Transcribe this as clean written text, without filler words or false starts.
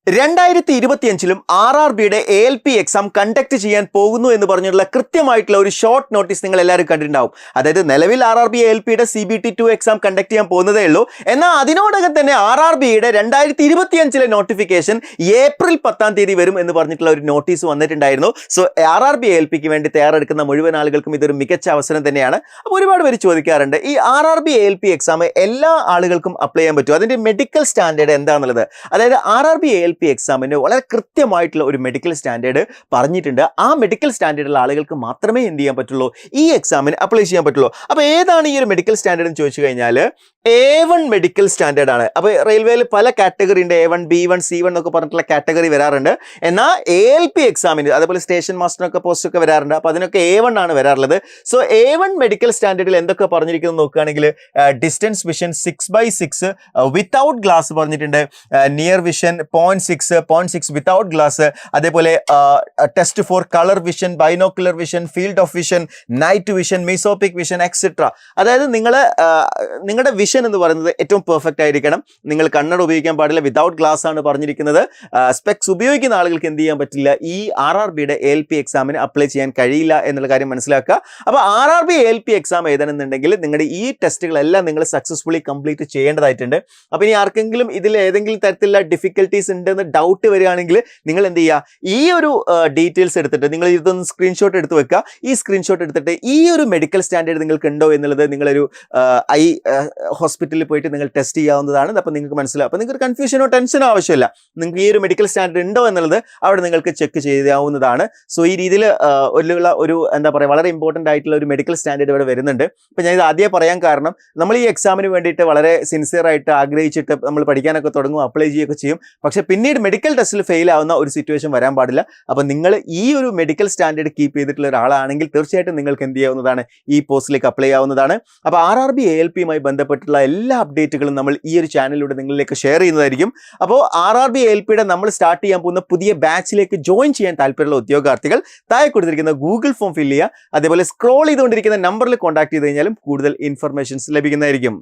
2025-ലും RRBയുടെ ALP exam conduct ചെയ്യാൻ പോകുന്നു എന്ന് പറഞ്ഞിട്ടുള്ള കൃത്യമായിട്ടുള്ള ഒരു ഷോർട്ട് നോട്ടീസ് നിങ്ങൾ എല്ലാവരും കണ്ടിട്ടുണ്ടാവും. അതായത് നിലവിൽ RRB ALPയുടെ CBT2 എക്സാം കണ്ടക്ട് ചെയ്യാൻ പോകുന്നതേ ഉള്ളൂ. എന്നാൽ അതിനോടകം തന്നെ RRBയുടെ 2025-ലെ നോട്ടിഫിക്കേഷൻ ഏപ്രിൽ 10-ാം തീയതി വരും എന്ന് പറഞ്ഞിട്ടുള്ള ഒരു നോട്ടീസ് വന്നിട്ടുണ്ടായിരുന്നു. സോ RRB ALPക്ക് വേണ്ടി തയ്യാറെടുക്കുന്ന മുഴുവൻ ആളുകൾക്കും ഇതൊരു മികച്ച അവസരം തന്നെയാണ്. അപ്പോൾ ഒരുപാട് പേര് ചോദിക്കാറുണ്ട്, ഈ RRB ALP എക്സാം എല്ലാ ആളുകൾക്കും അപ്ലൈ ചെയ്യാൻ പറ്റുമോ, അതിൻ്റെ മെഡിക്കൽ സ്റ്റാൻഡേർഡ് എന്താണെന്നുള്ളത്. അതായത് RRB ALP എക്സാമിന് വളരെ കൃത്യമായിട്ടുള്ള ഒരു മെഡിക്കൽ സ്റ്റാൻഡേർഡ് പറഞ്ഞിട്ടുണ്ട്. ആ മെഡിക്കൽ സ്റ്റാൻഡേർഡുള്ള ആളുകൾക്ക് മാത്രമേ എന്ത് ചെയ്യാൻ പറ്റുള്ളൂ, ഈ എക്സാമിന് അപ്ലൈ ചെയ്യാൻ പറ്റുള്ളൂ. അപ്പോൾ ഏതാണ് ഈ ഒരു മെഡിക്കൽ സ്റ്റാൻഡേർഡ് എന്ന് ചോദിച്ചു കഴിഞ്ഞാൽ A1 മെഡിക്കൽ സ്റ്റാൻഡേർഡ് ആണ്. അപ്പോൾ റെയിൽവേയിൽ പല കാറ്റഗറി ഉണ്ട്, A1, B1, C1 എന്നൊക്കെ പറഞ്ഞിട്ടുള്ള കാറ്റഗറി വരാറുണ്ട്. എന്നാൽ ALP എക്സാമിന് അതേപോലെ സ്റ്റേഷൻ മാസ്റ്ററിനൊക്കെ പോസ്റ്റൊക്കെ വരാറുണ്ട്. അപ്പോൾ അതിനൊക്കെ A1 ആണ് വരാറുള്ളത്. സോ A1 മെഡിക്കൽ സ്റ്റാൻഡേർഡിൽ എന്തൊക്കെ പറഞ്ഞിരിക്കുന്നത് നോക്കുകയാണെങ്കിൽ ഡിസ്റ്റൻസ് വിഷൻ 6/6 വിത്തൗട്ട് ഗ്ലാസ് പറഞ്ഞിട്ടുണ്ട്, നിയർ വിഷൻ 0.6 വിത്തൗട്ട് ഗ്ലാസ്, അതേപോലെ test for colour vision, binocular vision, field of vision, night vision, mesopic vision etcetera. അതായത് നിങ്ങളുടെ വിഷൻ എന്ന് പറയുന്നത് ഏറ്റവും പെർഫെക്റ്റ് ആയിരിക്കണം. നിങ്ങൾ കണ്ണട ഉപയോഗിക്കാൻ പാടില്ല, വിതൗട്ട് ഗ്ലാസ് ആണ് പറഞ്ഞിരിക്കുന്നത്. സ്പെക്സ് ഉപയോഗിക്കുന്ന ആളുകൾക്ക് എന്ത് ചെയ്യാൻ പറ്റില്ല, ഈ RRBയുടെ ALP എക്സാമിന് അപ്ലൈ ചെയ്യാൻ കഴിയില്ല എന്നുള്ള കാര്യം മനസ്സിലാക്കുക. അപ്പോൾ RRB ALP എക്സാം എഴുതണമെന്നുണ്ടെങ്കിൽ നിങ്ങളുടെ ഈ ടെസ്റ്റുകളെല്ലാം നിങ്ങൾ സക്സസ്ഫുള്ളി കംപ്ലീറ്റ് ചെയ്യേണ്ടതായിട്ടുണ്ട്. അപ്പോൾ ഇനി ആർക്കെങ്കിലും ഇതിൽ ഏതെങ്കിലും തരത്തിലുള്ള ഡിഫിക്കൽട്ടീസ് ഉണ്ടെന്ന് ഡൗട്ട് വരികയാണെങ്കിൽ നിങ്ങൾ എന്ത് ചെയ്യുക, ഈ ഒരു ഡീറ്റെയിൽസ് എടുത്തിട്ട് നിങ്ങൾ ഇതൊന്ന് സ്ക്രീൻഷോട്ട് എടുത്ത് വെക്കുക. ഈ സ്ക്രീൻഷോട്ട് എടുത്തിട്ട് ഈ ഒരു മെഡിക്കൽ സ്റ്റാൻഡേർഡ് നിങ്ങൾക്ക് ഉണ്ടോ എന്നുള്ളത് നിങ്ങളൊരു ഐ ഹോസ്പിറ്റലിൽ പോയിട്ട് നിങ്ങൾ ടെസ്റ്റ് ചെയ്യാവുന്നതാണ്. അപ്പോൾ നിങ്ങൾക്ക് മനസ്സിലാവും. അപ്പോൾ നിങ്ങൾക്ക് കൺഫ്യൂഷനോ ടെൻഷനോ ആവശ്യമില്ല. നിങ്ങൾക്ക് ഈ ഒരു മെഡിക്കൽ സ്റ്റാൻഡേർഡ് ഉണ്ടോ എന്നുള്ളത് അവിടെ നിങ്ങൾക്ക് ചെക്ക് ചെയ്യാവുന്നതാണ്. സോ ഈ രീതിയിൽ ഒരു എന്താ പറയുക, വളരെ ഇമ്പോർട്ടൻ്റ് ആയിട്ടുള്ള ഒരു മെഡിക്കൽ സ്റ്റാൻഡേർഡ് ഇവിടെ വരുന്നുണ്ട്. അപ്പോൾ ഞാൻ ഇത് ആദ്യം പറയാൻ കാരണം, നമ്മൾ ഈ എക്സാമിന് വേണ്ടിയിട്ട് വളരെ സിൻസിയറായിട്ട് ആഗ്രഹിച്ചിട്ട് നമ്മൾ പഠിക്കാനൊക്കെ തുടങ്ങും, അപ്ലൈ ചെയ്യുകയൊക്കെ ചെയ്യും. പക്ഷേ പിന്നീട് മെഡിക്കൽ ടെസ്റ്റിൽ ഫെയിൽ ആവുന്ന ഒരു സിറ്റുവേഷൻ വരാൻ പാടില്ല. അപ്പോൾ നിങ്ങൾ ഈ ഒരു മെഡിക്കൽ സ്റ്റാൻഡേർഡ് കീപ്പ് ചെയ്തിട്ടുള്ള ഒരാളാണെങ്കിൽ തീർച്ചയായിട്ടും നിങ്ങൾക്ക് എന്ത് ചെയ്യാവുന്നതാണ്, ഈ പോസ്റ്റിലേക്ക് അപ്ലൈ ആവുന്നതാണ്. അപ്പോൾ RRB ALPയുമായി ബന്ധപ്പെട്ടുള്ള എല്ലാ അപ്ഡേറ്റുകളും നമ്മൾ ഈ ഒരു ചാനലിലൂടെ നിങ്ങളിലേക്ക് ഷെയർ ചെയ്യുന്നതായിരിക്കും. അപ്പോൾ RRB ALPയുടെ നമ്മൾ സ്റ്റാർട്ട് ചെയ്യാൻ പോകുന്ന പുതിയ ബാച്ചിലേക്ക് ജോയിൻ ചെയ്യാൻ താല്പര്യമുള്ള ഉദ്യോഗാർത്ഥികൾ താഴെ കൊടുത്തിരിക്കുന്ന ഗൂഗിൾ ഫോം ഫില്ല് ചെയ്യുക. അതേപോലെ സ്ക്രോൾ ചെയ്തുകൊണ്ടിരിക്കുന്ന നമ്പറിൽ കോൺടാക്ട് ചെയ്ത് കഴിഞ്ഞാലും കൂടുതൽ ഇൻഫർമേഷൻസ് ലഭിക്കുന്നതായിരിക്കും.